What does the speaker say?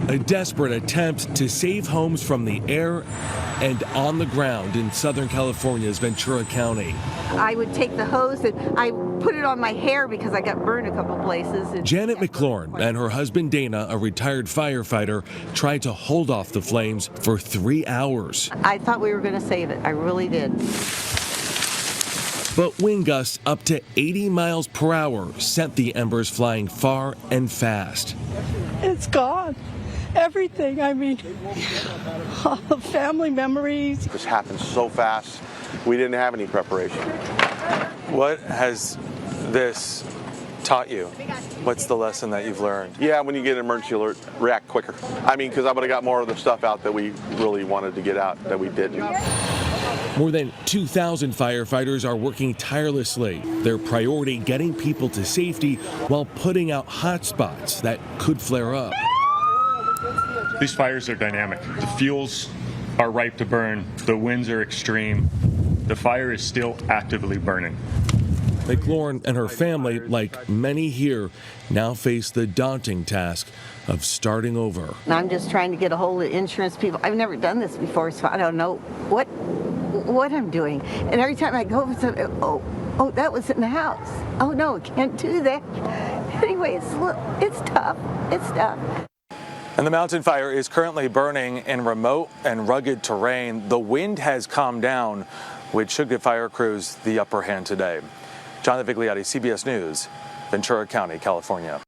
A desperate attempt to save homes from the air and on the ground in Southern California's Ventura County. I would take the hose and I put it on my hair because I got burned a couple places. Janet McLaurin and her husband Dana, a retired firefighter, tried to hold off the flames for 3 hours. I thought we were going to save it. I really did. But wind gusts up to 80 miles per hour sent the embers flying far and fast. It's gone. Everything. I mean, all the family memories. This happened so fast. We didn't have any preparation. What has this taught you? What's the lesson that you've learned? Yeah, when you get an emergency alert, react quicker. I mean, because I would have got more of the stuff out that we really wanted to get out that we didn't. More than 2,000 firefighters are working tirelessly. Their priority getting people to safety while putting out hot spots that could flare up. These fires are dynamic. The fuels are ripe to burn. The winds are extreme. The fire is still actively burning. McLaurin and her family, like many here, now face the daunting task of starting over. And I'm just trying to get a hold of insurance people. I've never done this before, so I don't know what I'm doing. And every time I go over something, oh, that was in the house. Oh no, I can't do that. Anyway, it's tough. It's tough. And the mountain fire is currently burning in remote and rugged terrain. The wind has calmed down, which should give fire crews the upper hand today. Jonathan Vigliotti, CBS News, Ventura County, California.